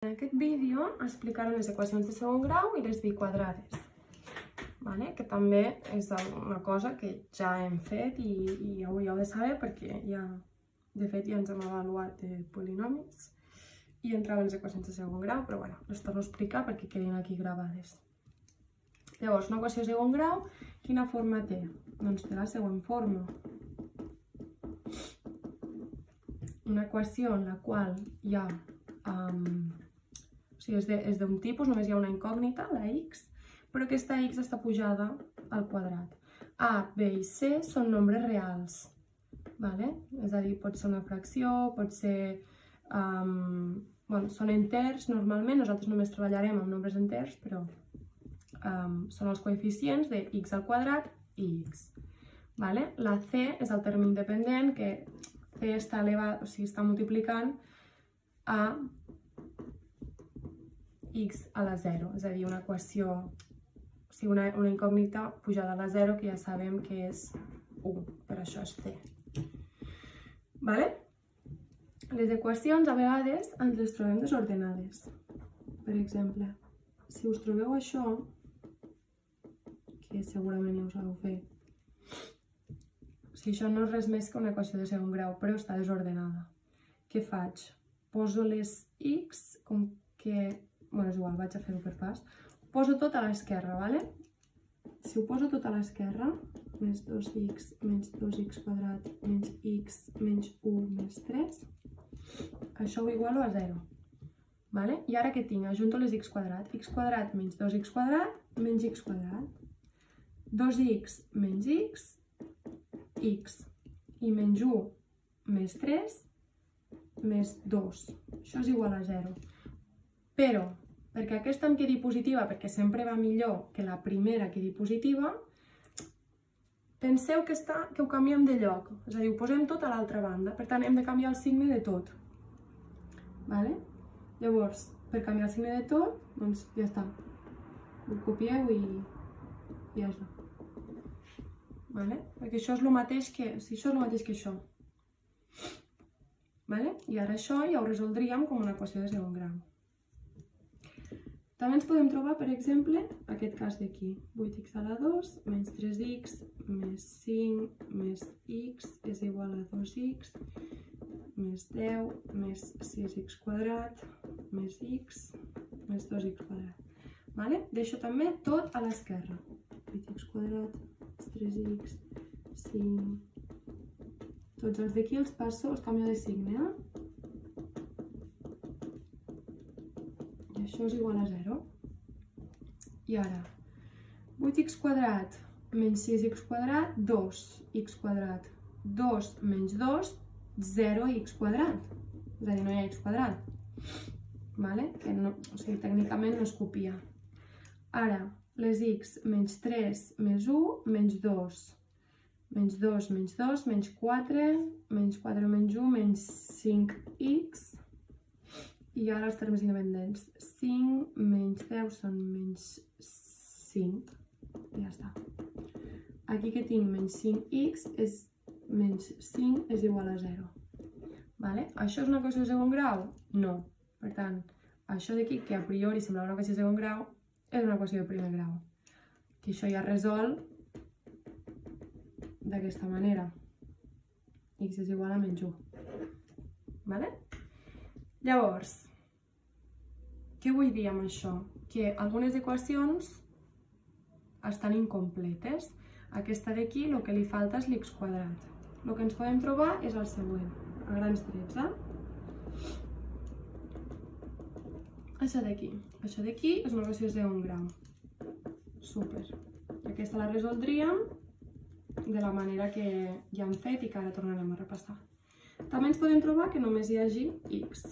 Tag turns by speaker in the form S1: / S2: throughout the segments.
S1: En aquest vídeo explicarem les equacions de segon grau i les biquadrades, que també és una cosa que ja hem fet i ja ho hauríeu de saber perquè de fet ja ens hem avaluat de polinomis i entraven les equacions de segon grau, però les torno a explicar perquè quedin aquí gravades. Llavors, una equació de segon grau, quina forma té? Doncs té la següent forma. Una equació en la qual hi ha és d'un tipus, només hi ha una incògnita, la x, però aquesta x està pujada al quadrat. A, b i c són nombres reals, és a dir, pot ser una fracció, pot ser... són enters normalment, nosaltres només treballarem amb nombres enters, però són els coeficients de x al quadrat i x. La c és el terme independent, que c està elevat, o sigui, està multiplicant a x a la 0, és a dir, una equació, o sigui, una incògnita pujada a la 0 que ja sabem que és 1, per això és c. Les equacions a vegades ens les trobem desordenades. Per exemple, si us trobeu això, que segurament ja ho sabeu fer, o sigui, això no és res més que una equació de segon grau, però està desordenada. Què faig? Poso les x com que... és igual, vaig a fer-ho per pas. Ho poso tot a l'esquerra, Si ho poso tot a l'esquerra, més 2x menys 2x quadrat menys x menys 1 més 3, això ho igualo a 0. I ara què tinc? Ajunto les x quadrat. X quadrat menys 2x quadrat menys x quadrat. 2x menys x, x. I menys 1 més 3 més 2. Això és igual a 0. Però, perquè aquesta em quedi positiva, perquè sempre va millor que la primera quedi positiva, penseu que ho canviem de lloc, és a dir, ho posem tot a l'altra banda, per tant hem de canviar el signe de tot. Llavors, per canviar el signe de tot, doncs ja està, ho copieu i ja està. Perquè això és el mateix que això. I ara això ja ho resoldríem com una equació de segon grau. També ens podem trobar, per exemple, aquest cas d'aquí. 8x a la 2 menys 3x més 5 més x és igual a 2x més 10 més 6x quadrat més x més 2x quadrat. Deixo també tot a l'esquerra. 8x quadrat més 3x, 5... Tots els d'aquí els passo, els canvio de signe, I això és igual a 0. I ara, 8x quadrat menys 6x quadrat, 2x quadrat. 2 menys 2, 0x quadrat. És a dir, no hi ha x quadrat. O sigui, tècnicament no es copia. Ara, les x menys 3 més 1 menys 2. Menys 2 menys 2 menys 4, menys 4 menys 1 menys 5x. I ara els termes independents. 5 menys 10 són menys 5. I ja està. Aquí que tinc menys 5x és menys 5 és igual a 0. Això és una equació de segon grau? No. Per tant, això d'aquí, que a priori sembla una equació de segon grau, és una equació de primer grau. Que això ja resol d'aquesta manera. X és igual a menys 1. Llavors, què vull dir amb això? Que algunes equacions estan incompletes. Aquesta d'aquí, el que li falta és l'x quadrat. El que ens podem trobar és el següent, a grans trets. Això d'aquí. Això d'aquí és una equació de segon grau. Súper. Aquesta la resoldríem de la manera que ja hem fet i que ara tornarem a repassar. També ens podem trobar que només hi hagi x.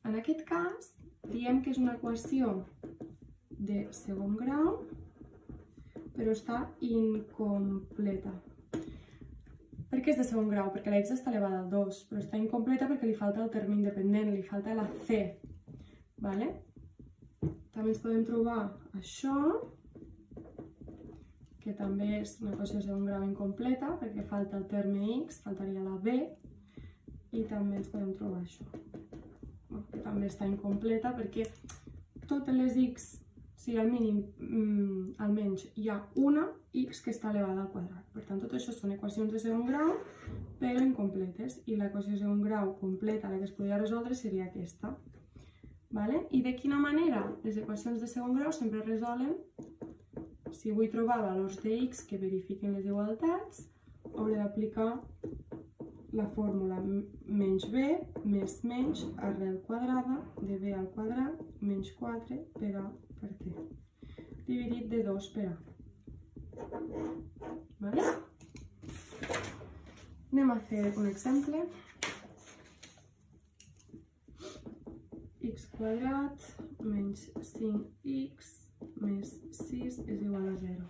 S1: En aquest cas, diem que és una equació de segon grau, però està incompleta. Per què és de segon grau? Perquè la x està elevada al 2, però està incompleta perquè li falta el terme independent, li falta la c. També ens podem trobar això, que també és una equació de segon grau incompleta, perquè falta el terme x, faltaria la b, i també ens podem trobar això. també està incompleta perquè totes les x, o sigui, al mínim, almenys hi ha una x que està elevada al quadrat. Per tant, tot això són equacions de segon grau, però incompletes. I l'equació de segon grau completa, la que es podria resoldre, seria aquesta. I de quina manera? Les equacions de segon grau sempre es resolen. Si vull trobar valors de x que verifiquin les igualtats, hauré d'aplicar la fórmula menys b més menys arrel quadrada de b al quadrat menys 4 per a per c, dividit de 2 per a. Anem a fer un exemple. X quadrat menys 5x més 6 és igual a 0.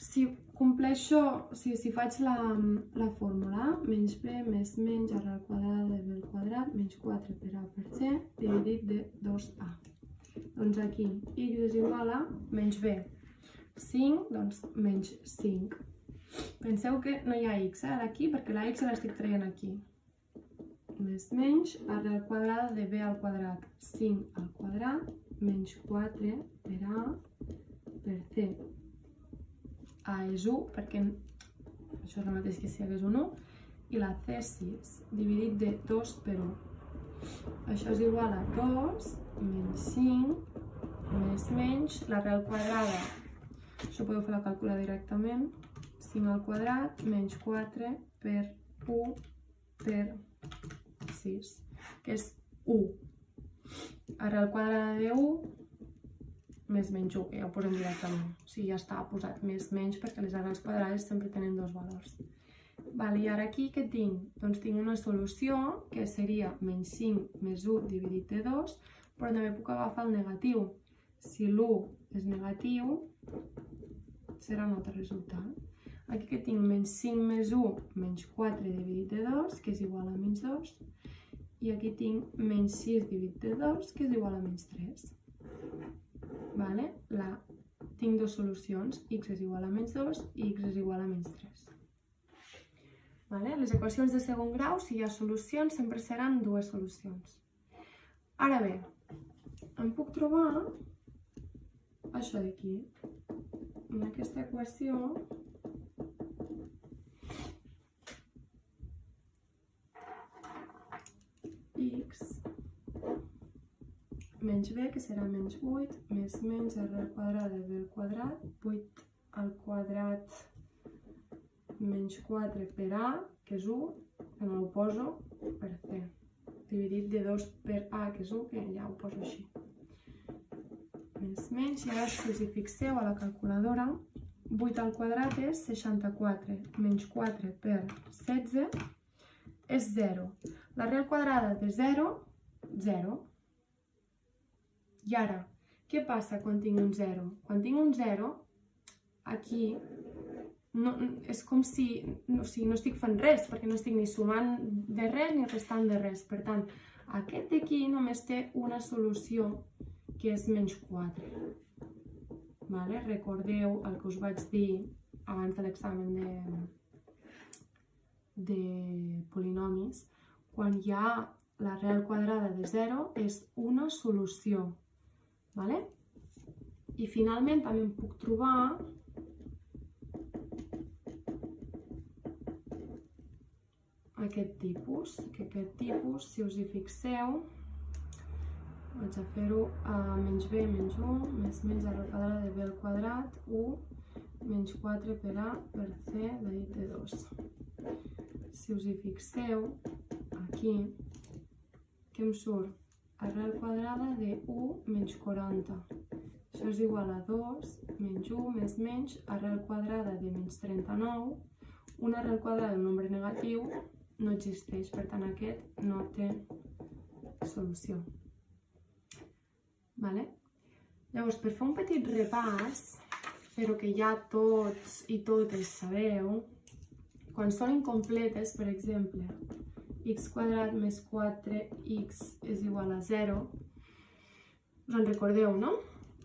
S1: Si compleixo, si faig la fórmula, menys b més menys arrel quadrada de b al quadrat menys 4 per a per c, dividit de 2a. Doncs aquí x és igual a menys b. 5, doncs menys 5. Penseu que no hi ha x aquí perquè la x l'estic traient aquí. Més menys arrel quadrada de b al quadrat. 5 al quadrat menys 4 per a per c. A és 1 perquè això és el mateix que si hagués un 1. I la c és 6, dividit de 2 per 1. Això és igual a 2 menys 5 més menys l'arrel quadrada. Això podeu fer la calculadora directament. 5 al quadrat menys 4 per 1 per 6, que és 1. Arrel quadrada de 1 més menys 1, que ja ho posem directament. O sigui, ja està posat més menys perquè les arrels quadrades sempre tenen dos valors. I ara aquí què tinc? Doncs tinc una solució que seria menys 5 més 1 dividit de 2, però també puc agafar el negatiu. Si l'1 és negatiu, serà un altre resultat. Aquí que tinc menys 5 més 1, menys 4 dividit de 2, que és igual a menys 2. I aquí tinc menys 6 dividit de 2, que és igual a menys 3. Tinc dues solucions, x és igual a menys 2 i x és igual a menys 3. Les equacions de segon grau, si hi ha solucions, sempre seran dues solucions. Ara bé, em puc trobar això d'aquí. En aquesta equació x menys b, que serà menys 8, més menys arrel quadrada de b al quadrat, 8 al quadrat menys 4 per a, que és 1, que no ho poso, per c, dividit de 2 per a, que és 1, que ja ho poso així. Més menys, i ara si us hi fixeu a la calculadora, 8 al quadrat és 64, menys 4 per 16 és 0. L'arrel quadrada de 0, 0. I ara, què passa quan tinc un 0? Quan tinc un 0, aquí és com si no estic fent res, perquè no estic ni sumant de res ni restant de res. Per tant, aquest d'aquí només té una solució, que és menys 4. Recordeu el que us vaig dir abans de l'examen de polinomis. Quan hi ha l'arrel quadrada de 0, és una solució. I finalment també em puc trobar aquest tipus, que aquest tipus, si us hi fixeu, vaig a fer-ho a menys b menys 1, més menys arrel quadrada de b al quadrat, 1, menys 4 per a per c, dividit de 2. Si us hi fixeu, aquí, què em surt? Arrel quadrada de 1 menys 40. Això és igual a 2 menys 1 més menys arrel quadrada de menys 39. Una arrel quadrada d'un nombre negatiu no existeix, per tant aquest no té solució. Llavors, per fer un petit repàs, però que ja tots i totes sabeu, quan són incompletes, per exemple, x quadrat més 4x és igual a 0. Us en recordeu, no?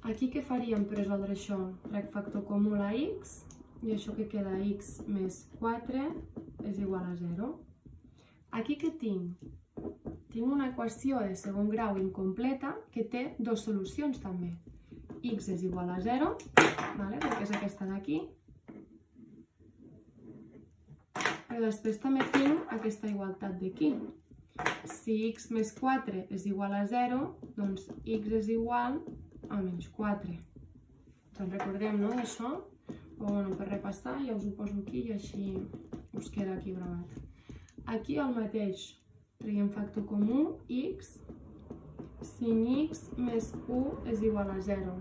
S1: Aquí què faríem per resoldre això? Trec factor comú a x i això que queda x més 4 és igual a 0. Aquí què tinc? tinc una equació de segon grau incompleta que té dues solucions també. X és igual a 0, vale? Perquè és aquesta d'aquí. I després també tinc aquesta igualtat d'aquí. Si x més 4 és igual a 0, doncs x és igual a menys 4. Ens recordem, no, d'això? O bueno, per repassar ja us ho poso aquí i així us queda aquí gravat. Aquí el mateix. Traiem factor comú, x. Sin x més 1 és igual a 0.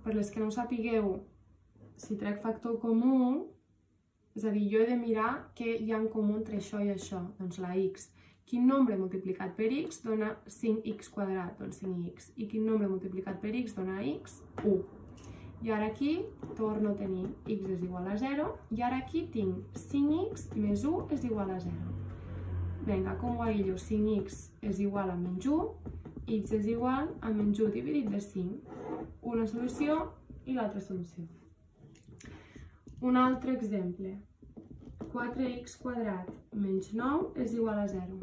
S1: Per les que no ho sapigueu, si trec factor comú, és a dir, jo he de mirar què hi ha en comú entre això i això, doncs la x. Quin nombre multiplicat per x dona 5x quadrat? Doncs 5x. I quin nombre multiplicat per x dona x? 1. I ara aquí torno a tenir x és igual a 0, i ara aquí tinc 5x més 1 és igual a 0. Vinga, com ho aïllo? 5x és igual a menys 1, x és igual a menys 1 dividit de 5. Una solució i l'altra solució. Un altre exemple. 4x quadrat menys 9 és igual a 0.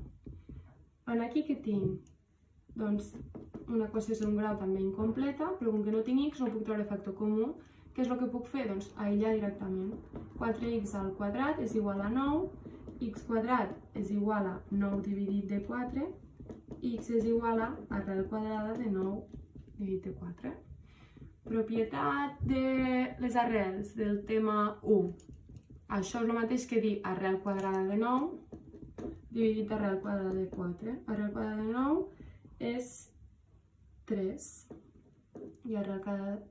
S1: Aquí què tinc? Doncs una equació de segon grau també incompleta, però com que no tinc x no puc treure factor comú. Què és el que puc fer? Doncs aïllar directament. 4x al quadrat és igual a 9, x quadrat és igual a 9 dividit de 4, x és igual a arrel quadrada de 9 dividit de 4. Propietat de les arrels del tema 1. Això és el mateix que dir arrel quadrada de 9 dividit arrel quadrada de 4. Arrel quadrada de 9 és 3 i arrel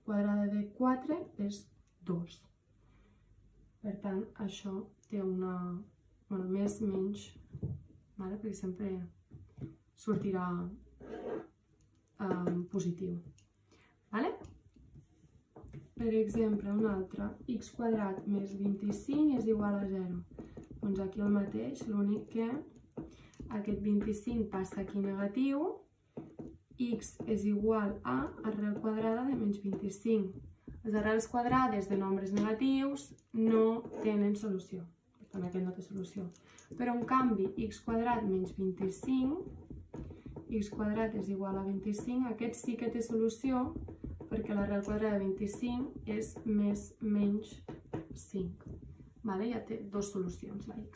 S1: quadrada de 4 és 2. Per tant, això té una... bueno, més, menys, vale? Perquè sempre sortirà positiu. Vale? Per exemple, un altre, x quadrat més 25 és igual a 0. Doncs aquí el mateix, l'únic que aquest 25 passa aquí negatiu, x és igual a arrel quadrada de menys 25. Les arrels quadrades de nombres negatius no tenen solució. Per tant, aquest no té solució. Però, en canvi, x quadrat menys 25, x quadrat és igual a 25, aquest sí que té solució, perquè l'arrel quadrada de 25 és més menys 5. Ja té dues solucions, la x.